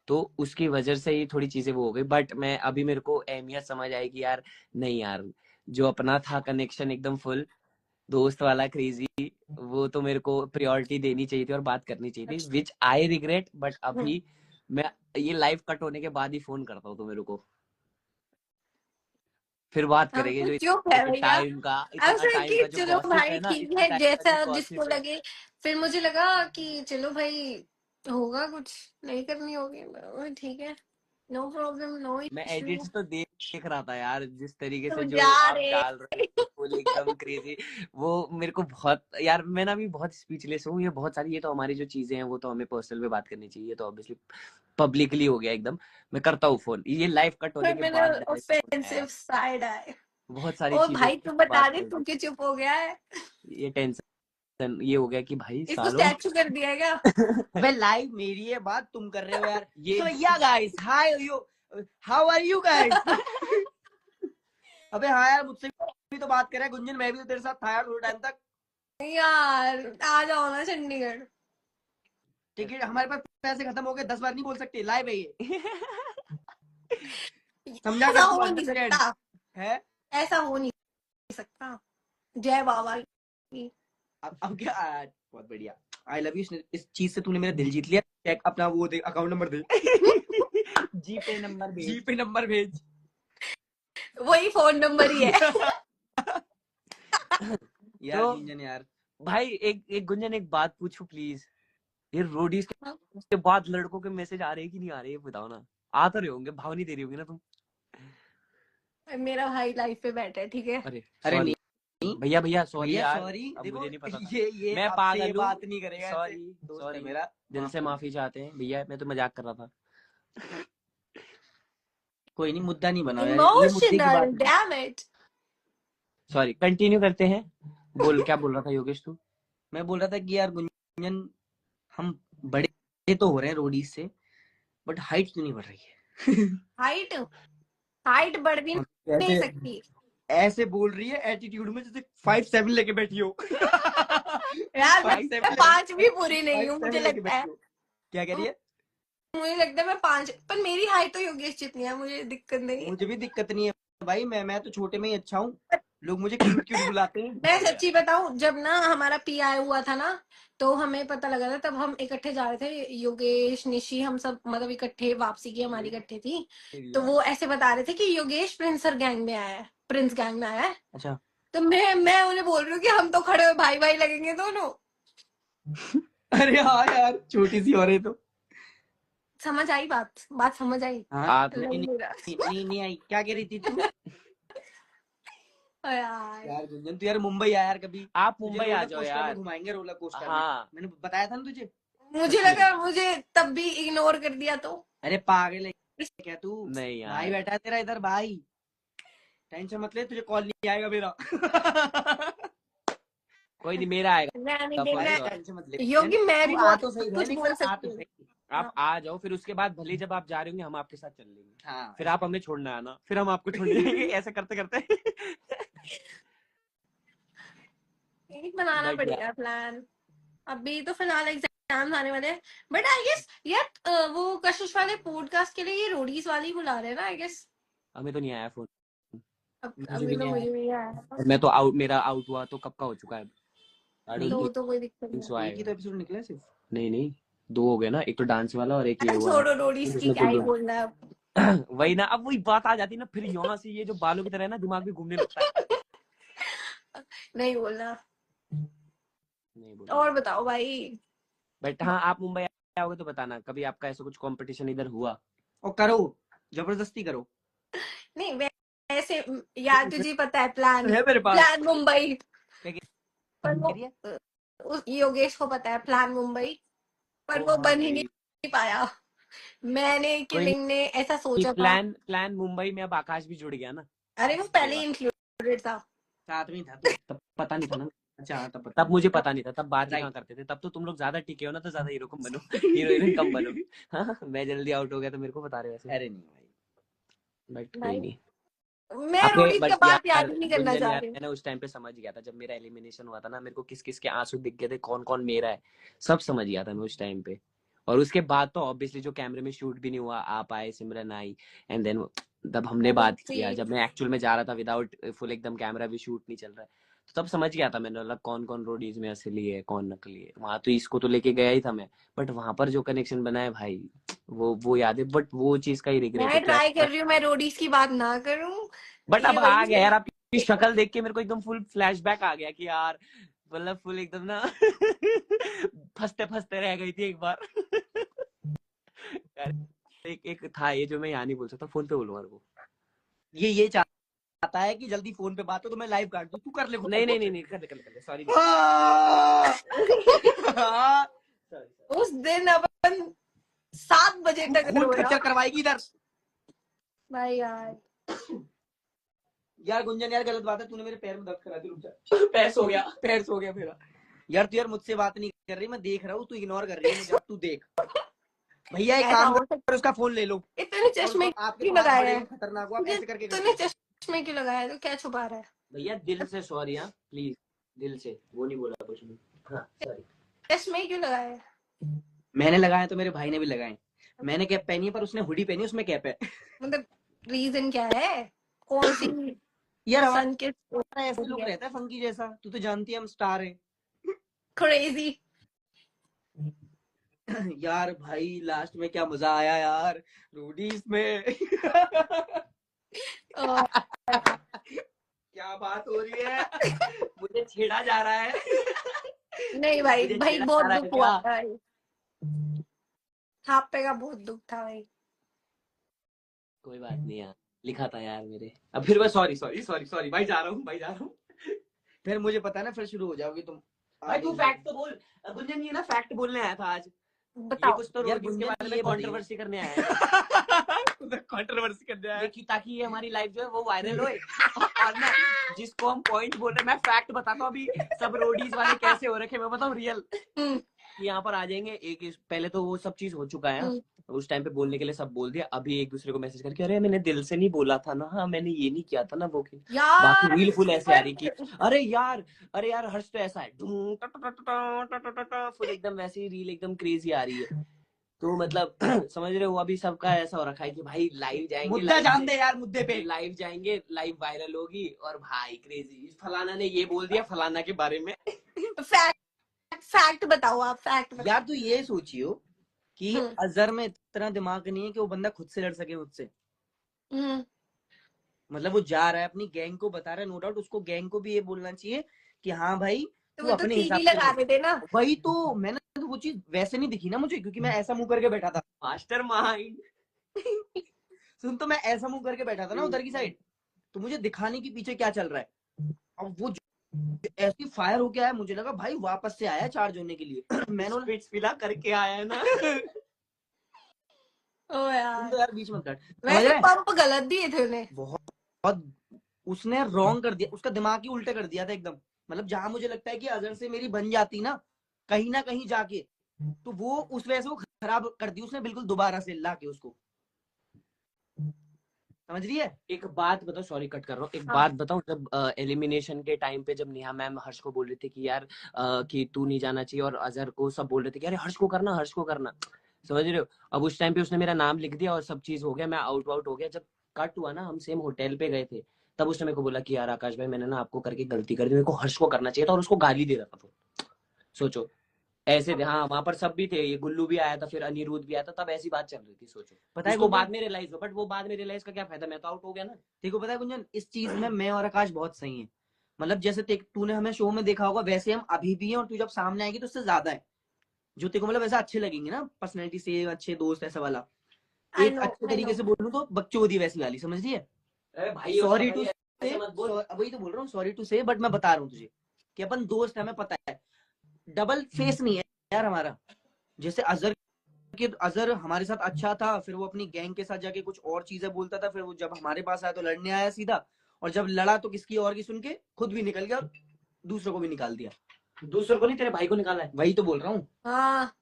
तो उसकी वजह से ही थोड़ी चीजें वो हो गई। बट मैं अभी मेरे को अहमियत समझ आई कि यार नहीं यार, जो अपना था कनेक्शन एकदम फुल दोस्त वाला क्रेजी, वो तो मेरे को प्रायोरिटी देनी चाहिए थी और बात करनी चाहिए थी, विच आई रिग्रेट। बट अभी मैं ये लाइव कट होने के बाद ही फोन करता हूँ तो मेरे को फिर बात करेंगे। जो चुप है भैया। इतना टाइम का जो चलो गॉसिप भाई है ना, ठीक इतना है, टाइम का जैसा जो जिसको गॉसिप है। लगे। फिर मुझे लगा कि चलो भाई होगा कुछ, नहीं करनी होगी, ठीक है, नो प्रॉब्लम, नो मैं इश्यू। एडिट्स तो देख रहा था यार, जिस तरीके से तुम जो जा आप रहे। डाल रहे हो फुल एकदम क्रेजी। वो मेरे को बहुत यार, मैं ना अभी बहुत स्पीचलेस हूँ। ये बहुत सारी, ये तो हमारी जो चीजें हैं वो तो हमें पर्सनल में बात करनी चाहिए, ये तो ऑब्वियसली पब्लिकली हो गया एकदम। मैं करता हूँ फोन, ये लाइव कट होने फिर के मैंने बाद डायरेक्ट फोन किया ऑफेंसिव यार। साइड आए। बहुत सारी ओ चीजों भाई पे तू बता बात दे, तू करनी, क्यों चुप हो गया है? ये टेंशन ये हो गया कि भाई इसको सालों स्टैचू कर दिया है क्या? अबे लाइव मेरी है बात, तुम कर रहे हो यार। ये तो या guys, hi you, how are you guys? अबे हाँ यार, मुझसे भी तो बात कर रहा है गुंजन, मैं भी तो तेरे साथ था यार थोड़े टाइम तक। यार आ जाओ ना चंडीगढ़। टिकट हमारे पास पैसे खत्म हो गए, 10 बार नहीं बोल सकते, लाइव है ये। समझा ऐसा कर, तू हो नहीं अंडरस्टैंड सकता, है। ऐसा हो नहीं सकता। जय बाबा की। अब क्या बहुत बढ़िया। I love you. इस चीज से तूने मेरा दिल जीत लिया। चेक अपना वो दे, अकाउंट नंबर दे। जीपे नंबर भेज। जीपे नंबर भेज। वही फोन नंबर ही है। यार तो गुंजन यार, भाई एक गुंजन, एक बात पूछू प्लीज। ये रोडीज के बाद लड़कों के मैसेज आ रहे हैं कि नहीं आ रहे, ये बताओ ना। आ तो रहे होंगे, भाव नहीं दे रही होगी ना तुम? मेरा भाई लाइफ पे बैठा है, ठीक है। अरे अरे सॉरी नहीं भैया, भैया सॉरी भैया यार, सॉरी, अब देखो मुझे नहीं पता था। ये मैं आपसे ये पागल हूँ, बात नहीं करेगा ऐसे। सॉरी दोस्त है सॉरी, मेरा, दिल से माफी चाहते हैं भैया, मैं तो मजाक कर रहा था। कोई नहीं, मुद्दा नहीं बनाओ यार, ये मुद्दे की इमोशनल, बात नहीं। Damn it. सॉरी, कंटिन्यू करते हैं। बोल, क्या बोल रहा था योगेश तू? मैं बोल रहा था कि यार गुंजन, हम बड़े तो हो रहे हैं रोडीज से, बट हाइट क्यों नहीं बढ़ रही है? हाइट, हाइट बढ़ भी नहीं ऐसे सकती ऐसे बोल रही है एटीट्यूड में जैसे 5'7" लेके बैठी हो। यार। मैं 5'7" पांच भी पूरी नहीं हूँ, मुझे 5'7" लेके लगता है। बैठी हो। क्या कह रही है? मुझे लगता है मैं पांच, पर मेरी हाइट तो योगेश जितनी है, मुझे दिक्कत नहीं है। मुझे भी दिक्कत नहीं है भाई, मैं तो छोटे में ही अच्छा हूँ। लोग मुझे क्यूट क्यूट बुलाते हैं। मैं सच्ची बताऊं, जब ना हमारा पीआई हुआ था ना, तो हमें पता लगा था, तब हम इकट्ठे जा रहे थे, योगेश निशी हम सब, मतलब इकट्ठे वापसी की हमारी इकट्ठे थी। तो वो ऐसे बता रहे थे कि योगेश प्रिंसर गैंग में आया है, प्रिंस गैंग में आया है। अच्छा, तो मैं उन्हें बोल रही हूँ कि हम तो खड़े हुए भाई भाई लगेंगे दोनों। अरे हाँ यार, छोटी सी हो रही तो। समझ आई बात, बात समझ आई। हाँ आप नहीं लग नहीं नहीं रहा। नहीं आई, क्या कह रही थी तू? यार यार गुंजन, तू यार मुंबई आ यार कभी। आप तुझे मुंबई आ रोलर जाओ कोस्टर में यार। घुमाएंगे, रोलर कोस्टर में। हाँ, मैंने बताया था ना तुझे। मुझे सच्ची में। लगा मुझे तब भी इग्नोर कर दिया तो। अरे पागल है क्या तू? नहीं भाई यार, बैठा है तेरा इधर भाई, टेंशन मत ले, तुझे कॉल नहीं आएगा मेरा। कोई नहीं, मेरा नहीं आएगा फोन अरे इस देखना बार। टेंशन मत ले योगी, मैं तू भी आ बहुत तो सही, कुछ रहने बोल आ सकती तो हूँ। सही। आप आ जाओ, फिर उसके बाद भले जब आप जा रहे होंगे हम आपके साथ चल लेंगे। हाँ फिर आप हमें छोड़ना आना, फिर हम आपको छोड़ने जाएंगे, ऐसे करते करते। यही बनाना बट यार, पड़ेगा प्लान। अभी तो फिलहाल एग्जाम आने वाले हैं, बट आई गेस यार वो कशिश वाले पॉडकास्ट के लिए ये रोडीज वाली बुला रहे हैं ना, आई गेस। हमें तो नहीं आया फोन। अब मुझे भी अभी तो नहीं आया। मुझे भी आया, मैं तो आउट, मेरा आउट हुआ तो कब का हो चुका है। आई डोंट तो कोई दिक्कत थिंक नहीं। सो एक ही आएगा। तो एपिसोड निकला है सिर्फ। नहीं नहीं, दो हो गए ना, एक तो डांस वाला और एक ये अरे हुआ छोड़ो, रोडीज की जिसमें क्या तुम ही लोग। बोलना है अब। वही ना, अब वही बात आ जाती है ना, फिर यहाँ से ये जो बालों की तरह है ना, दिमाग भी घूमने लगता है। नहीं बोलना। नहीं और बोलूंगा। बताओ भाई। बट हाँ, आप मुंबई आओगे तो बताना, कभी आपका ऐसा कुछ कंपटीशन इधर हुआ? और करो, जबरदस्ती करो। नहीं वैसे यार तुझे पता है प्लान, है मेरे पास। प्लान मुंबई। क्या कह पर वो रही है? योगेश को पता है प्लान मुंबई, पर ओ वो हाँ बन ही भाई, नहीं पाया। मैंने कोई किलिंग ने ऐसा नहीं, सोचा था। प्लान मुंबई में अब आकाश भी जुड़ गया ना, अरे वो अब पहले होगा। ही इंक्लूडेड था। साथ में ही था तू। तब पता नहीं था ना, अच्छा हाँ, तब पता तब नहीं मुझे था। पता नहीं था, तब बात ही कहाँ राइट। करते थे, तब तो तुम लोग ज्यादा टिके हो ना, तो ज्यादा हीरो कम बनो, हीरो हीरोइन कम बनो। हाँ, मैं जल्दी आउट हो गया तो मेरे को बता रहे वैसे। अरे नहीं भाई। बट कोई भाई नहीं। मैं आपके रोडीज का बट बात यार याद ही नहीं करना गुंजन चाह यार, रही हूँ। मैंने उस टाइम पे समझ गया था, जब मेरा एलिमिनेशन हुआ था ना, मेरे को किस किस के आंसू दिख गए थे, कौन कौन मेरा है, सब समझ गया था मैं उस टाइम पे। और उसके बाद तो ऑब्वियसली जो कैमरे में शूट भी नहीं हुआ, आप आए, सिमरन आई, एंड देन तब हमने बात किया, जब मैं एक्चुअल में जा रहा था विदाउट फुल एकदम कैमरा भी शूट नहीं चल रहा है, तो तब समझ गया था मैंने, मतलब कौन कौन रोडीज में असली है कौन नकली है। वहां तो इसको तो लेके गया ही था मैं, बट वहां पर जो कनेक्शन बना है भाई, वो याद है, बट वो चीज का ही रिग्रेट है मैं कि ट्राई कर रही हूँ मैं रोडीज की बात ना करूं। बट ये अब वही आ गया यार, आपकी शक्ल देख के मेरे को एकदम फुल फ्लैशबैक आ गया कि यार मतलब फुल एकदम ना फंसते फंसते रह गई थी एक बार। यार, एक था ये जो मैं यहाँ नहीं बोल सकता, फोन पे बोलूंगा वो। ये चाहता है कि जल्दी फोन पे बात हो तो मैं लाइव काट दूं, तू कर ले फोन। नहीं कर सॉरी। उस दिन अपन 7 बजे तक खून रोया खच्चर करवाएगी इधर। भाई यार। यार गुंजन यार गलत बात है, तूने मेरे पैर में दर्द करा दी, रुक जा। पैर सो गया मेरा। यार तू यार मुझसे बात नहीं कर रही, मैं देख रहा हूँ, तू इग्नोर कर रही है मुझे, अब तू देख। भैया एक ऐसा काम हो कर, उसका फोन ले लो। इतने चश्मे आपके क्यों पास लगाए बड़े हैं? भी खतरनाक हो, आप ऐसे करके तूने चश्मे क्यों लगाए हैं? तो क्या छुपा रहा है? भैया दिल से सॉरी, हाँ प्लीज, दिल से, वो नहीं बोला कुछ नहीं, हाँ सॉरी। चश्मे क्यों लगाए हैं? मैंने लगाए तो मेरे भाई ने भी लगाए। मैंने कैप पहनी है पर उसने हुडी पहनी है, उसमें कैप है। मतलब रीजन क्या है? कौन सी यार सन के हमारा ऐसे लुक रहता है फंकी जैसा, तू तो जानती है हम स्टार हैं। क्रेजी? यार भाई लास्ट में क्या मजा आया यार रोडीज में। क्या बात हो रही है? मुझे छेड़ा जा रहा है। नहीं भाई, मुझे भाई छेड़ा बहुत जा रहा है दुख हुआ क्या? भाई। थापे का बहुत दुख था भाई। कोई बात नहीं यार, लिखा था यार मेरे। अब फिर मैं सॉरी भाई, जा रहा हूँ। फिर मुझे पता है ना, फिर शुरू हो जाओगे तुम। भाई तू फैक्ट तो बोल। गुंजन, ये ना फैक्ट बोलने आया था आज, ये बताओ। कुछ तो यार रोडीज के गुंजन बारे में ये कंट्रोवर्सी करने आया है। कंट्रोवर्सी करने आया कि ताकि ये हमारी लाइफ जो है वो वायरल होए, और ना जिसको हम पॉइंट बोल रहे हैं, मैं फैक्ट बताता हूँ अभी सब रोडीज वाले कैसे हो रखे, मैं बताऊँ रियल। यहाँ पर आ जाएंगे पहले तो वो सब चीज हो चुका है, उस टाइम पे बोलने के लिए सब बोल दिया, अभी एक दूसरे को मैसेज करके अरे मैंने दिल से नहीं बोला था ना, हाँ मैंने ये नहीं किया था ना वो बाकी रील फुल ऐसे आ रही कि अरे यार हर्ष तो ऐसा है, फुल एकदम वैसे ही रील एकदम क्रेजी आ रही है। तो मतलब समझ रहे हो, अभी सबका ऐसा हो रखा है कि भाई लाइव जाएंगे, मुद्दा जान दे यार, मुद्दे पे लाइव जाएंगे, लाइव वायरल होगी, और भाई क्रेजी फलाना ने ये बोल दिया फलाना के बारे में। फैक्ट बताओ आप, फैक्ट बताओ। यार तू ये सोचियो कि अजहर में इतना दिमाग नहीं है कि वो बंदा खुद से लड़ सके मुझसे। मतलब वो जा रहा है अपनी गैंग को बता रहा है, नो डाउट उसको गैंग को भी ये बोलना चाहिए कि हाँ भाई तू अपने हिसाब से लगा देते ना। वही तो मैंने तो वो चीज वैसे नहीं दिखी ना मुझे, क्योंकि मैं ऐसा मुंह करके बैठा था। मास्टरमाइंड। सुन, तो मैं ऐसा मुंह करके बैठा था ना उधर की साइड, तो मुझे दिखाने के पीछे क्या चल रहा है। अब वो ऐसी फायर हो गया है, मुझे लगा भाई वापस से आया चार्ज होने के लिए। मैंने स्पिट्स पिला करके आया है ना। ओ यार, तो यार बीच में कट, वैसे पंप गलत दिए थे उन्हें बहुत उसने रॉन्ग कर दिया, उसका दिमाग ही उल्टा कर दिया था एकदम। मतलब जहां मुझे लगता है कि अजहर से मेरी बन जाती ना कहीं जाके, तो वो उस वजह से वो खराब कर दी उसने बिल्कुल दोबारा से ला के उसको। समझ रही है? एक बात बताओ, सॉरी कट कर रहा हूँ, एक बात बताऊं, जब एलिमिनेशन के टाइम पे जब नेहा मैम हर्ष को बोल रहे थे कि यार कि तू नहीं जाना चाहिए, और अजहर को सब बोल रहे थे कि अरे हर्ष को करना, समझ रहे हो। अब उस टाइम पे उसने मेरा नाम लिख दिया और सब चीज हो गया, मैं आउट हो गया। जब कट हुआ ना, हम सेम होटल पे गए थे, तब उसने मेरे को बोला कि यार आकाश भाई मैंने ना आपको करके गलती कर दी, मेरे को हर्ष को करना चाहिए था, और उसको गाली दे रहा था। सोचो ऐसे थे, हाँ वहां पर सब भी थे, ये गुल्लू भी आया था, फिर अनिरुद्ध भी आया था, तब ऐसी बात चल रही थी। सोचो पता है उसको बाद में रियलाइज हो, बट वो बाद में रियलाइज का क्या फायदा, मैं तो आउट हो गया ना। देखो पता है गुंजन, इस चीज में मैं और आकाश बहुत सही है। मतलब जैसे तूने हमें शो में देखा होगा वैसे हम अभी भी हैं, और तू जब सामने आएगी तो उससे ज्यादा है जो तेरे को मतलब ऐसा अच्छे लगेंगे ना, पर्सनैलिटी से अच्छे दोस्त ऐसा वाला। एक अच्छे तरीके से बोलूं तो बकचोदी वैसी वाली, समझ रही है? सॉरी टू से, वही तो बोल रहा हूँ, सॉरी टू से, बट मैं बता रहा हूँ तुझे कि अपन दोस्त है, हमें पता है डबल फेस नहीं है यार हमारा। जैसे अजहर हमारे साथ अच्छा था, फिर वो अपनी गैंग के साथ जाके कुछ और चीजें बोलता था, फिर वो जब हमारे पास आया तो लड़ने आया सीधा, और जब लड़ा तो किसकी और की सुन के खुद भी निकल गया और दूसरों को भी निकाल दिया। दूसरों को नहीं, तेरे भाई को निकाला है। वही तो बोल रहा हूँ। हाँ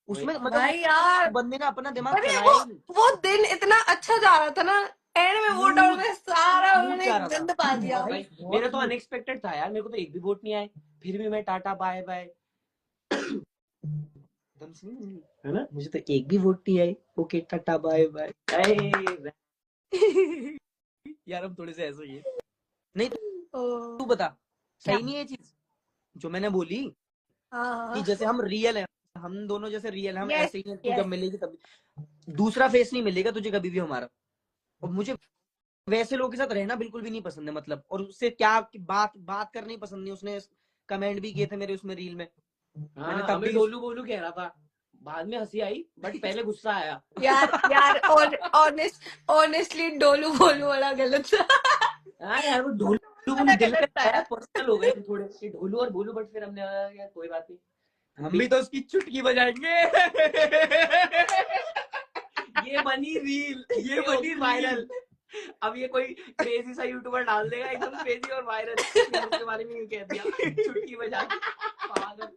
उसमें मतलब भाई यार, बंदे ने अपना दिमाग अरे चलाया ही नहीं। वो दिन इतना अच्छा जा रहा था ना, एंड में वोट डाउन में सारा उन्होंने जा रहा था। गंद पा दिया। भाई मेरा तो अनएक्सपेक्टेड था यार, मेरे को तो एक भी वोट नहीं आए, फिर भी मैं टाटा बाय बाय। एकदम से नहीं, है ना? मुझे तो एक भी वोट नहीं आई। Okay tata bye bye. यार हम थोड़े से ऐसे ही है। नहीं तू बता, क्या? सही नहीं है ये चीज जो मैंने बोली हाँ कि जैसे हम रियल है, हम दोनों जैसे रियल हम यस ऐसे ही हैं, तू यस जब मिलेगी तभी दूसरा फेस नहीं मिलेगा तुझे कभी भी हमारा। और मुझे वैसे लोगों के साथ रहना बिल्कुल भी नहीं पसंद है, मतलब और उससे क्या बात बात करनी पसंद नहीं। उसने कमेंट भी किए थे मेरे उसमें रील में, मैंने हाँ, तब हमें भी डोलू बोलू कह रहा था, बाद में हंसी आई बट पहले गुस्सा आया। यार और ऑनेस्टली डोलू बोलू वाला गलत था। हाँ यार, वो ढोलू बोलू वाला दिल पे गलत था आया, यार। पर्सनल हो गए थे थोड़े से ढोलू और बोलू, बट फिर हमने लगा यार कोई बात नहीं, हम भी तो उसकी चुटकी बजाएंगे। ये बनी रील, ये बनी वायरल। अब ये कोई क्रेजी सा यूट्यूबर डाल देगा एकदम क्रेजी और वायरल, उसके बारे में यूं कह दिया चुटकी बजा के, पागल।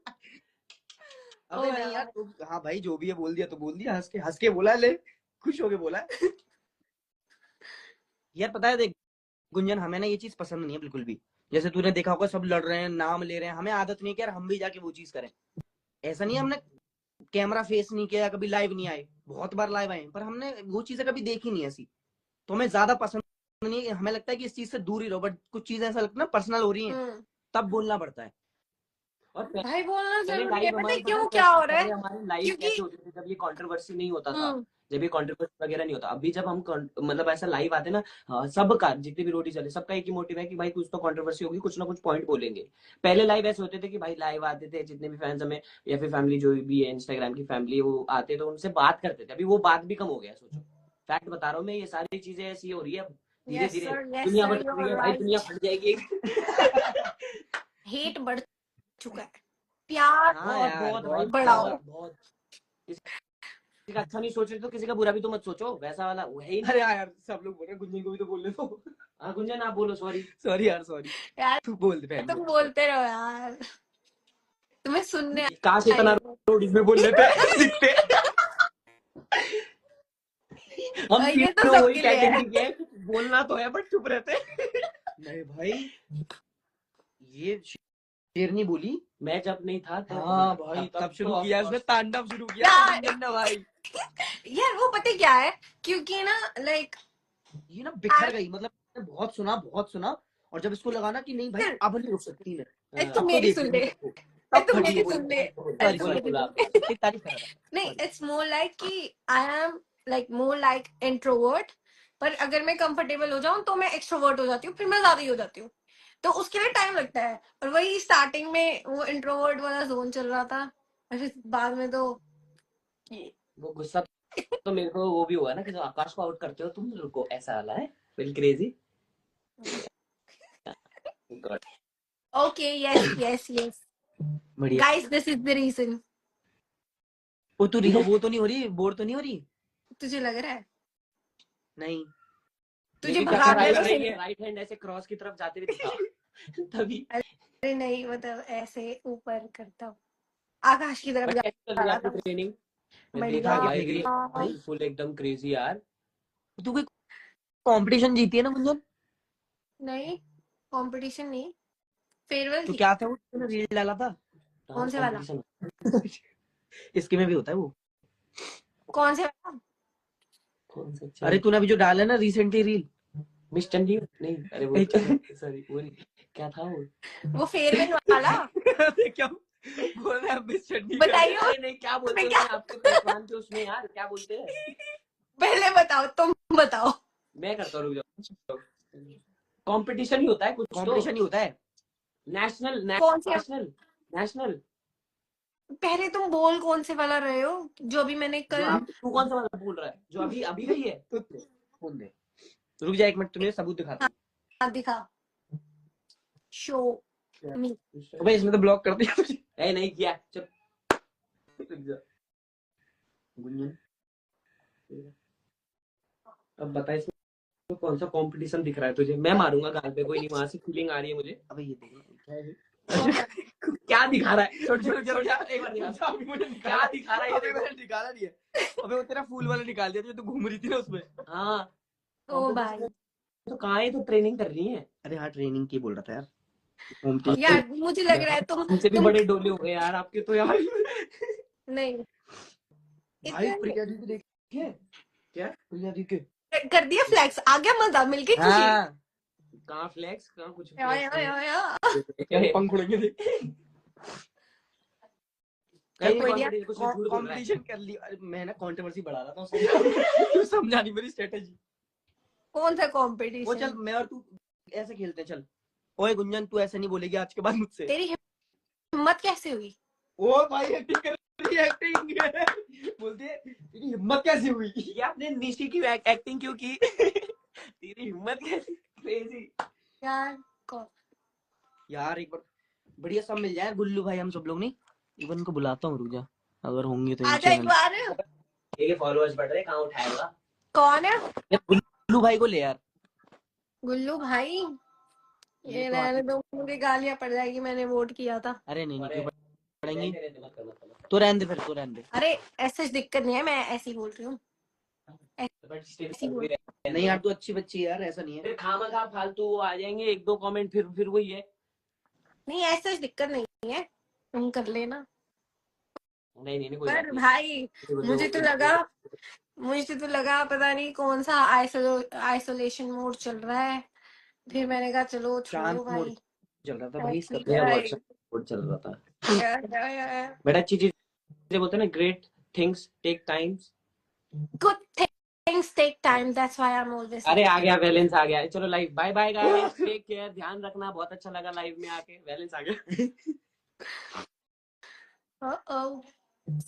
अबे ओ नहीं यार। यार हाँ भाई जो भी है बोल दिया तो बोल दिया, हंस के बोला, ले खुश होके बोला। यार पता है देख गुंजन, हमें ना ये चीज पसंद नहीं है बिल्कुल भी। जैसे तूने देखा होगा सब लड़ रहे हैं, नाम ले रहे हैं, हमें आदत नहीं है कि यार हम भी जाके वो चीज करें। ऐसा नहीं है हमने कैमरा फेस नहीं किया, कभी लाइव नहीं आए, बहुत बार लाइव आए, पर हमने वो चीजें कभी देखी नहीं ऐसी। तो हमें ज्यादा पसंद नहीं है, हमें लगता है कि इस चीज से दूर ही रहो, बट कुछ चीजें ऐसा लगता है ना पर्सनल हो रही है तब बोलना पड़ता है। और भाई बोलना पहले जरूरी है, लाइव पता है हमारे, पता है क्यों क्या हो रहा है? पहले हमारे लाइव क्योंकि कैसे होते थे जब ये कंट्रोवर्सी नहीं होता था, हम्म जब ये कंट्रोवर्सी वगैरह नहीं होता। अभी जब हम मतलब ऐसा लाइव आते ना, हाँ, सबका जितने भी रोटी चले सबका एक ही मोटिव है कि भाई कुछ तो कंट्रोवर्सी होगी, कुछ ना कुछ पॉइंट बोलेंगे। पहले लाइव ऐसे होते थे कि भाई लाइव आते थे, जितने भी फैंस हमें या फिर फैमिली जो भी है इंस्टाग्राम की फैमिली, वो आते तो उनसे बात करते थे। अभी वो बात भी कम हो गया, सोचो। फैक्ट बता रहा हूँ मैं, ये सारी चीजें ऐसी हो रही है धीरे यस धीरे। दुनिया सर बदल यू रही आर है भाई, दुनिया राइट। फट जाएगी। हेट बढ़ चुका है, प्यार हाँ बहुत यार बहुत भाई, बहुत बढ़ाओ। ज्यादा। बहुत बहुत। किसी का अच्छा नहीं सोच रहे तो किसी का बुरा भी तो मत सोचो, वैसा वाला वो है ही नहीं। अरे यार सब लोग बोल रहे हैं, गुंजन को भी तो बोलने दो। हाँ गुंजन, आप बोलो, सॉरी। सॉरी यार सॉरी, यार तू बोल दे पहले। तुम बोलते रहो यार, तुम्हें सुनने काश आई इतना हो। रोडीज में बोल लेते दिखते। हम ये तो तीनों वही सबके लिए है। कैटेगरी के हैं, कुछ बोलना तो है बट चुप रहते। नहीं भाई ये शेरनी बोली। मैं जब नहीं था तब, हाँ भाई तब शुरू तो किया of उसने, course। तांडव शुरू किया यार गुंजन ने भाई। यार वो पता है क्या है, क्योंकि ना लाइक ये ना बिखर गई, मतलब मैंने बहुत सुना और जब इसको लगा ना कि नहीं भाई अब नहीं रुक सकती मैं, तुम अब तो मेरी देख सुन लेंगे ले, सबको, तब तुम फटी मेरी है। सुन ले, सॉरी तुम बोला मेरी बोला सुन आप। ले। तेरी तारीफ कर रहा था। नहीं इट्स मोर लाइक कि I am like more like introvert, पर अगर मैं कंफर्टेबल हो जाऊं तो मैं एक्सट्रोवर्ट हो जाती हूँ, फिर मैं ज्यादा ही हो जाती हूँ। तो उसके लिए टाइम लगता है, और वही स्टार्टिंग में वो इंट्रोवर्ट वाला जोन चल रहा था, और फिर बाद में तो ये वो गुस्सा तो मेरे को वो भी हुआ ना कि जो आकाश को आउट करते हो तुम, रुको ऐसा वाला है, बिल crazy. Okay yes yes yes बढ़िया। Guys this is the reason. वो तू वो तो नहीं हो रही, बोर तो नहीं हो रही? तुझे लग रहा है नहीं तुझे लेकिन क्या भागना राइट तो हैंड, नहीं? राइट हैंड ऐसे क्रॉस की तरफ जाते हुए दिखा तभी। अरे नहीं मतलब ऐसे ऊपर करता हूँ, आकाश की तरफ बट जा कैसे चल रही है रहा आपकी था। ट्रेनिंग? मैं बढ़िया। देखा आगे भाई फेंक रही रील, फुल एकदम क्रेजी यार। तू कोई कंपटीशन जीती है ना गुंजन? नहीं कंपटीशन नहीं, फेयरवेल तो थी। क्या था वो तूने रील डाला था? हाँ कौन से वाला? कंपटीशन। इसके में भी होता है वो। कौन से वाला? कौन सा अरे चैलेंज? तूने अभी जो डाला है ना रिसेंटली रील, मिस चंडी नहीं, अरे वो सॉरी वो नहीं, क्या था वो फेयरवेल वाला क्या बोल रहा है मिस चंडी का? बताइए अरे नहीं, क्या बोलते मैं हैं क्या उसमें, आपके पहलवान थे उसमें यार, क्या बोलते हैं? पहले बताओ, तुम बताओ। मैं करता हूँ, रुक जाओ। कंपटीशन ही होता है कुछ तो, कंपटीशन ही होता है। नेशनल कौन से? National national. पहले तुम बोल कौन से वाला रहे हो, जो अभी मैंने जो कल। आप, तू कौन सा वाला बोल रहा है जो अभी अभी गई है? तो फोन दे, रुक जा एक मिनट, तुम्हें सबूत दिखाता हूँ। हाँ दिखा, शो मी। अबे इसमें तो ब्लॉक कर दिया मुझे। ए नहीं किया, चुप। रुक जा। गुंजन, अब बता इसमें कौन सा कंपटीशन दिख रहा है तुझे? मैं मारूंगा गाल पे, कोई नहीं, वहां से फीलिंग आ रही है मुझे। अबे ये देखो क्या है। क्या दिखा रहा है? छोड़ छोड़ छोड़, एक बार दिखा। अभी मुझे क्या दिखा रहा है ये अबे देखो। मैंने निकाला नहीं है। अबे वो तेरा फूल वाला निकाल दिया जो तू घूम रही थी ना उसमें। हाँ ओ भाई तो कहाँ है, तो ट्रेनिंग कर रही है। अरे हाँ ट्रेनिंग की बोल रहा था यार। अब यार मुझे लग रहा है हमसे भी तुम बड़े डोले हो गए यार आपके तो यार। नहीं भाई इतना प्रिया दी को देखिए, क्या? प्रिया दी के कर दिया फ्लैक्स, आ गया मजा, मिलके खुशी। हाँ कहाँ फ्लेक्स, कहाँ कुछ या, फ्लेक्स या, नहीं। या, या। पंख उड़ेंगे देख। चल कहीं कोई बढ़िया। नहीं, कुछ झूठ बोल रहा है। कंपटीशन कर लिया। अरे मैं ना कंट्रोवर्सी बढ़ा रहा था उसमें। तू समझा नहीं मेरी स्ट्रेटेजी। कौन सा वो चल कंपटीशन? मैं और तू ऐसे खेलते हैं, चल। ओए गुंजन तू ऐसे नहीं बोलेगी आज के बाद मुझसे। तेरी हिम्मत कैसे हुई? ओ भाई एक्टिंग कर रही है, एक्टिंग बोलती है तेरी हिम्मत कैसे हुई। ये आपने निशी की एक्टिंग क्यों की? तेरी हिम्मत कैसी, क्रेजी। यार कौन? यार एक बार बढ़िया सब मिल जाए गुल्लू भाई, हम सब लोग नहीं, इवन को बुलाता हूँ, रुक जा, अगर होंगे तो आजा एक बार। ये फॉलोअर्स बढ़ रहे, कहाँ उठाएगा? कौन है? गुल्लू भाई को ले यार। गुल्लू भाई? ये तो रहने दो, मुझे गालियां पड़ जाएगी, मैंने वोट किया था। अरे नहीं अरे, क्यों पढ़ेंगी, मत कर, मत कर। तो रहने दे फिर, तो रहने दे। अरे ऐसे दिक्कत नहीं है, मैं ऐसे ही बोल रही हूँ। बट स्टिल ऐसी बोल- नहीं यार तू अच्छी बच्ची है यार, ऐसा नहीं है। फिर खामखा फालतू वो आ जाएंगे एक दो कमेंट, फिर वही है। नहीं ऐसे दिक्कत नहीं है, तुम कर लेना। नहीं नहीं नहीं, कोई पर बात भाई नहीं। मुझे तो लगा पता नहीं कौन सा आइसोलेशन मोड चल रहा है, फिर मैंने कहा चलो शांत छोड़ो मोड भाई। चल रहा था भाई इसका तो। मेरा भाई व्हाट्सएप चल रहा था। गुड बट अच्छी चीजें बोलते हैं ना, great things take times. Things take time, that's why I am always अरे आ गया, बैलेंस आ गया। चलो live, bye bye guys, take care, ध्यान रखना। बहुत अच्छा लगा लाइव में आके, बैलेंस आ गया।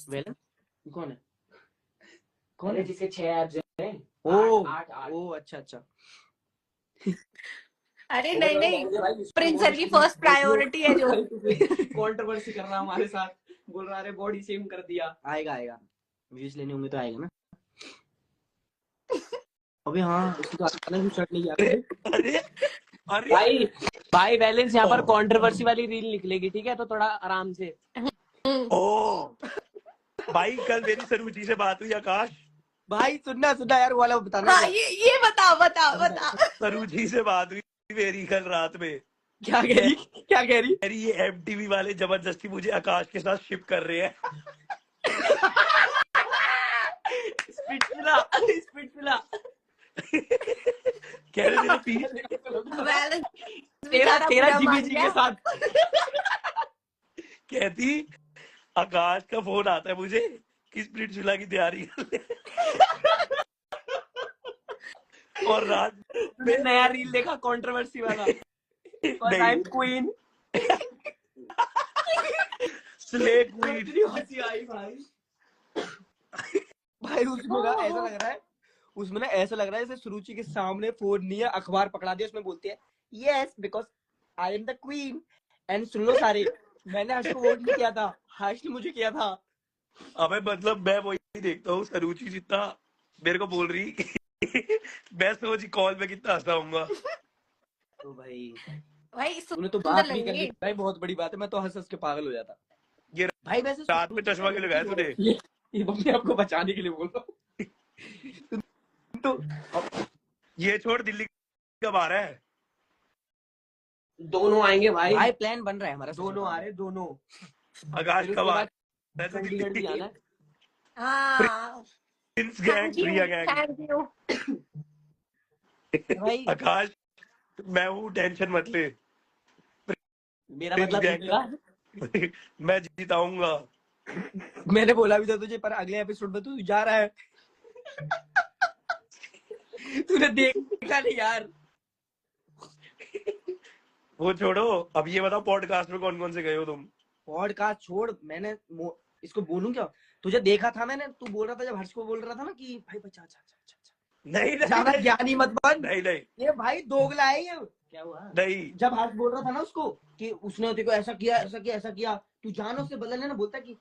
वेलन कौन है, कौन कौन है है? जिसके 6 एप्स हैं? ओ आठ, आठ। ओ अच्छा अच्छा। अरे नहीं नहीं, प्रिंस सर की फर्स्ट प्रायोरिटी है जो। कंट्रोवर्सी कर रहा हमारे साथ, बोल रहा है बॉडी शेम कर दिया। आएगा आएगा, व्यूज लेने होंगे तो आएगा ना। अबे हाँ उसकी तो अलग शर्ट नहीं आ। अरे अरे भाई भाई बैलेंस यहाँ पर कंट्रोवर्सी वाली रील निकलेगी, ठीक है? तो थोड़ा आराम से। ओ भाई, कल मेरी सरूची से बात हुई आकाश। भाई सुनना सुनना यार, वो वाला बताना। हाँ ये बता। सरूची से बात हुई मेरी कल रात में। क्या कह रही, क्या कह रही? अरे ये एमटीवी वाले जबरदस्ती मुझे आकाश के साथ शिप कर रहे हैं। स्पीड पिला। कह रहे मेरे पीठ बैलेंस तेरा बेचारा बुरा जीबी मान जी गया। के साथ। कहती आकाश का फोन आता है मुझे कि स्प्लिट चूल्हा की तैयारी कर ले। और रात मैं नया रील देखा कंट्रोवर्सी वाला, आई नहीं, एम क्वीन। Slay queen. इतनी हंसी आई भाई। भाई उसमें ना ऐसा लग रहा है, उसमें ना ऐसा लग रहा है जैसे सुरुचि के सामने फोन नहीं है, अखबार पकड़ा दिया, उसमें बोलती है yes because I am the queen and सुन लो सारे, मैंने हर्ष को वोट नहीं किया था, हर्ष ने मुझे किया था। अबे मतलब मैं वही देखता हूँ, सरूची जितना मेरे को बोल रही। मैं सोची कॉल में कितना हंसा होऊंगा। तो भाई भाई तूने तो सुंदर बात भी कर ली लगेंगे। भाई, बहुत बड़ी बात है, मैं तो हंस हंस के पागल हो जाता। ये भाई वैसे रात में चश्मा क्यों लगाया तूने? ये अपने आपको बचाने के लिए बोल रहा हूँ। तो ये छोड़, दिल्ली कब आ रहा है? दोनों आएंगे भाई। भाई प्लान बन रहा है हमारा, दोनों आ रहे, दोनों। आकाश फिर कब उसके आ बाद रहा है? तो चंडीगढ़ भी आना है। हाँ Prince gang, Priya gang. Thank you. भाई आकाश मैं हूँ, टेंशन मत ले। मेरा प्रिंस मतलब गैंग जीतेगा। मैं जीताऊंगा। मैंने बोला भी था तुझे, पर अगले एपिसोड में तू जा रहा है। तूने देखा नहीं यार। वो छोड़ो, अब ये बताओ पॉडकास्ट में कौन कौन से गए हो तुम? पॉडकास्ट छोड़, मैंने इसको बोलूं क्या, तुझे देखा था मैंने, तू बोल रहा था जब हर्ष को बोल रहा था ना कि भाई बचा अच्छा नहीं ज्यादा नहीं ज्ञानी मत बन। नहीं नहीं ये भाई दोगला है ये। क्या हुआ? नहीं जब हर्ष बोल रहा था ना उसको कि उसने तेरे को ऐसा किया ऐसा किया ऐसा किया, तू जान उससे बदल लेना, बोलता कि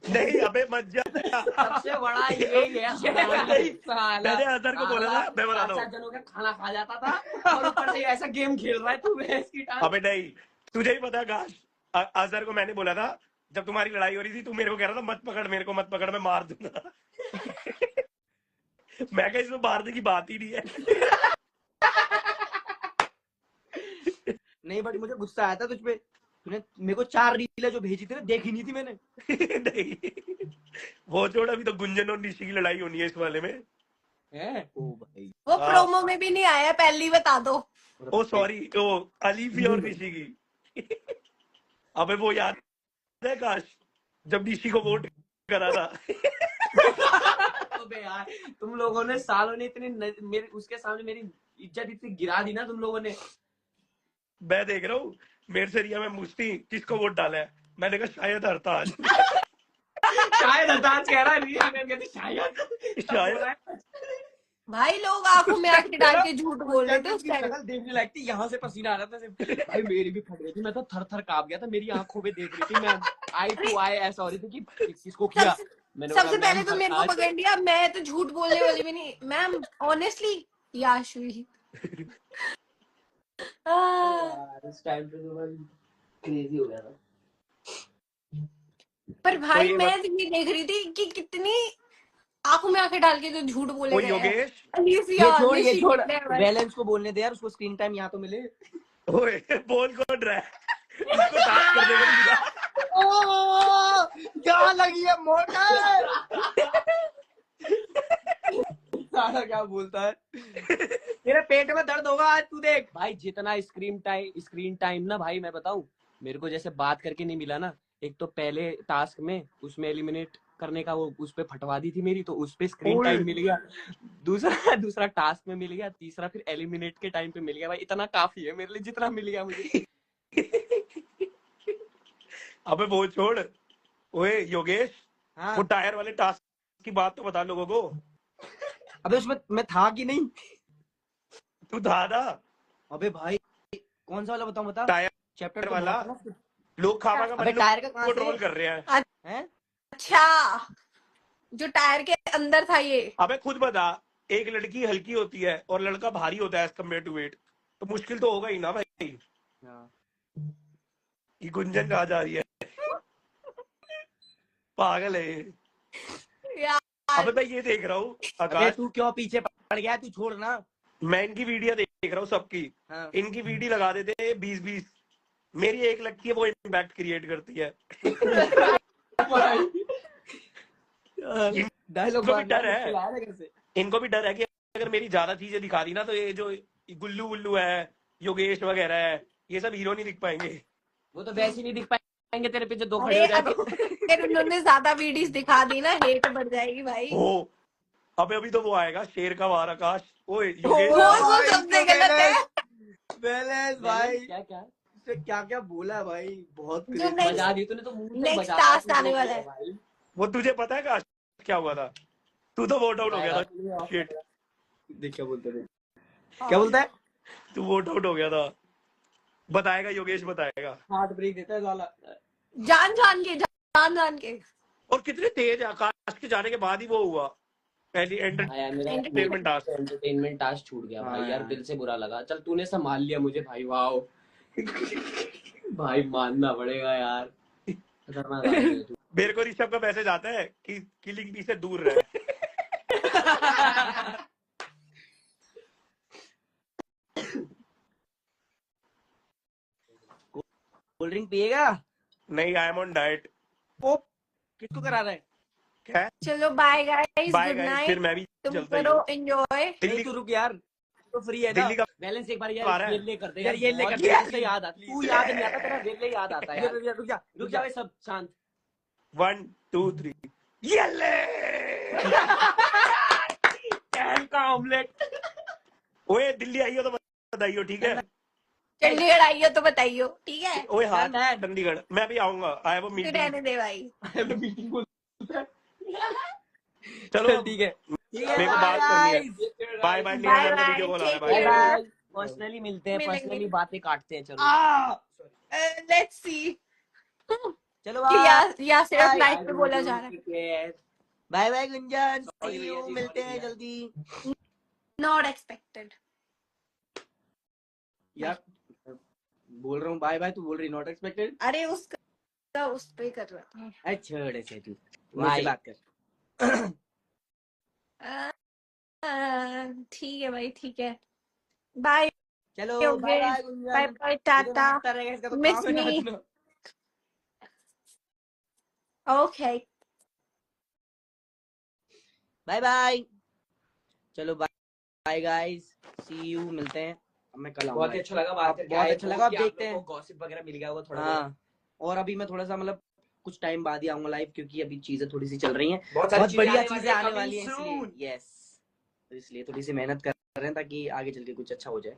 नहीं, अबे मत जा। सबसे बड़ा यही है। मैंने अजहर को बोला था, मैं बताता हूँ। जनों का खाना खा जाता था और ऊपर से ऐसा गेम खेल रहा है तू, भैंस की टांग। अबे नहीं, तुझे ही पता है आकाश, अजहर को मैंने बोला था जब तुम्हारी लड़ाई हो रही थी, तू मेरे को कह रहा था मत पकड़ मेरे को, मत पकड़, मैं मार दूंगा। मैं कहा इसमें मारने की बात ही नहीं है। नहीं, बट मुझे गुस्सा आया था तुझ पे तूने मेरे को 4 रील जो भेजी थी ना, देखी नहीं थी मैंने। नहीं वो छोड़, अभी तो गुंजन और निशी की लड़ाई होनी है इस वाले में। है ओ भाई, वो हाँ। प्रोमो में भी नहीं आया, पहले ही बता दो। ओ सॉरी, ओ अलीफी और निशी की। अबे वो याद है काश, जब निशी को वोट करा था। अबे यार, तुम लोगों ने सालों ने मेरे उसके सामने मेरी इज्जत इतनी गिरा दी ना तुम लोगों ने। मैं देख रहा हूँ, मेरे से रिया में पूछती किसको वोट डाला है, मैंने कहा शायद हरताज। शायद अंदाज कह रहा है, रिया मैंने कहती शायद शायद। भाई लोग आंखों में आंखें डाल के झूठ बोल रहे थे उस टाइम। शक्ल देखने लायक थी, यहाँ से पसीना आ रहा था सिर्फ। भाई मेरी भी फट रही थी, मैं तो थर थर कांप गया था, मेरी आंखों में देख रही थी मैं, आई टू आई ऐसा हो रही थी कि किसको किया। मैंने सबसे बोला, पहले मैम, तो मेरे को आज- पकड़ लिया, मैं तो झूठ बोलने वाली भी नहीं मैम, ऑनेस्टली याशवी। यार, इस टाइम पे तो भाई क्रेजी हो गया था। पर तो भाई ये मैं तो ये देख रही थी कि कितनी आंखों में आंखें डाल के तो झूठ बोले ओ गए हैं। योगेश, अलीफिया, ये निशी, छोड़, नेवर। बैलेंस को बोलने दे यार, उसको स्क्रीन टाइम यहाँ तो मिले। ओए बोल कौन रहा है, इसको टास्क कर देगा सीधा। ओ यहाँ लगी है मोटर। सारा क्या बोलता है, तेरे पेट में दर्द होगा आज, तू देख। भाई जितना स्क्रीन टाइम ना भाई, मैं बताऊं, मेरे को जैसे बात करके नहीं मिला ना, एक तो पहले टास्क में उसमें एलिमिनेट करने का वो उस पे फटवा दी थी मेरी, तो उस पे स्क्रीन ओए। टाइम मिल गया। दूसरा टास्क में मिल गया, तीसरा फिर एलिमिनेट के टाइम पे मिल गया। भाई इतना काफी है मेरे लिए जितना मिल गया मुझे। अबे वो छोड़, ओए योगेश, हाँ, वो टायर वाले टास्क की बात तो बता लोगों को। अबे उसमें मैं था कि नहीं? तू था ना अबे भाई कौन सा वाला बताऊं, बता। टायर चैप्टर वाला, लोग खामा का अबे टायर का कहाँ को से ट्रोल कर रहे हैं। हैं? अच्छा, जो टायर के अंदर था ये। अबे खुद बता, एक लड़की हल्की होती है और लड़का भारी होता है एज कम्पेयर टू वेट, तो मुश्किल तो होगा ही ना भाई। ये गुंजन कहाँ जा रही है, पागल है ये। यार अबे मैं ये देख रहा हूँ अबे आकाश, तू क्यों पीछे पड़ गया, तू छोड़ ना। मैं इनकी वीडियो देख रहा हूँ सबकी, हाँ। इनकी वीडियो लगा देते 20-20, मेरी एक लगती है वो इम्पैक्ट क्रिएट करती है। डायलॉग इनको भी डर है, इनको भी डर है कि अगर मेरी ज्यादा चीजें दिखा दी ना, तो ये जो गुल्लू गुल्लू है, योगेश वगैरह है, ये सब हीरो नहीं दिख पाएंगे। वो तो वैसे ही नहीं दिख पाएंगे तेरे पीछे दो खड़े हो अरे जाए तो। अगर उन्होंने ज्यादा वीडियोस दिखा दी ना, हेट बढ़ जाएगी भाई। हो, अबे अभी तो वो आएगा शेर का वार आकाश। ओए ओ योगेश, वो सबसे गलत है। बैलेंस भाई, क्या क्या इसने क्या क्या बोला है भाई, बहुत जो crazy। next- बजा दी तूने तो, मुंह तक next बजा task दी, आने वाला है। भाई। वो तुझे पता है काश क्या हुआ था, तू तो वोट आउट हो गया था। शिट, देख क्या बोलते थे, क्या बोलता है? तू वोट आउट हो गया था, बताएगा योगेश, बताएगा। हार्ट ब्रेक देता है साला। जान जान के और कितने तेज है, आकाश के जाने के बाद ही वो हुआ पहली हाँ यार, मेरा एंटरटेनमेंट टास्क। एंटरटेनमेंट टास्क छूट गया भाई हाँ यार, यार। दिल से बुरा लगा। चल तूने संभाल लिया मुझे भाई, वाओ। भाई मानना पड़ेगा यार, खतरनाक आदमी है तू। मेरे को ऋषभ का मैसेज आता है कि किलिंग बी से दूर रहे। कोल्ड ड्रिंक पिएगा? नहीं, आई एम ऑन डाइट। ओ किसको करा रहा है? क्या चलो bye guys, bye good guys, night. फिर मैं भी तुम चलता ही करो हूँ। एंजॉय। दिल्ली नहीं तू रुक यार, तो फ्री है ना? दिल्ली का बैलेंस एक बार आ यार रहा है। ये ले कर दे यार, ये ले कर बहुत दे देर यार, से याद आता, तू याद नहीं आता, तेरा वेले याद आता यार। रुक जा रुक जा भाई, सब शांत। 1 2 3 येले। कैन का ऑमलेट। ओए दिल्ली आई हो तो बताइयो, ठीक है। चंडीगढ़ आई हो तो बताइयो, ठीक है। ओए हाँ, मैं- चंडीगढ़ मैं भी आऊंगा, आई हैव अ फिर मीटिंग। रहने दे भाई। चलो ठीक है, मेरे को बात करनी है। बाय बाय, मेरा Bye मैम का bye, वीडियो कॉल आ रहा है। take bye bye care. Bye, personally मिलते हैं, मिलेंगे। पर्सनली बातें काटते हैं। चलो लेट्स सी चलो कि बाय या सिर्फ Bye. लाइफ पे बोला जा रहा है। Bye bye Gunjan, Sorry see भैया you, जी, मिलते sorry हैं भैया। जल्दी। Not expected. यार बोल रहा हूँ बाय बाय, तू बोल रही नॉट एक्सपेक्टेड। अरे उसका उस पे कर रहा था। अरे छोड़ ऐसे, तू Bye. मुझसे बात कर। ठीक है भाई, ठीक है। बाय चलो Yogesh, bye bye bye Gunjan. Bye, tata. नाचता रहेगा, इसका तो Miss काम है me. नाचना। Okay bye bye. चलो बाय गाइस, सी यू, मिलते हैं। अब मैं कल आऊंगा। बहुत ही अच्छा लगा बात करके। बहुत अच्छा लगा। अब देखते हैं। गॉसिप वगैरह मिल गया होगा थोड़ा। हाँ, और अभी मैं थोड़ा सा मतलब कुछ टाइम बाद ही आऊंगा लाइव, क्योंकि अभी चीजें थोड़ी सी चल रही हैं, बहुत बहुत बढ़िया चीजें चीजें आने वाली हैं, coming इसलिए soon। यस, तो इसलिए थोड़ी सी मेहनत कर रहे हैं ताकि आगे चल के कुछ अच्छा हो जाए।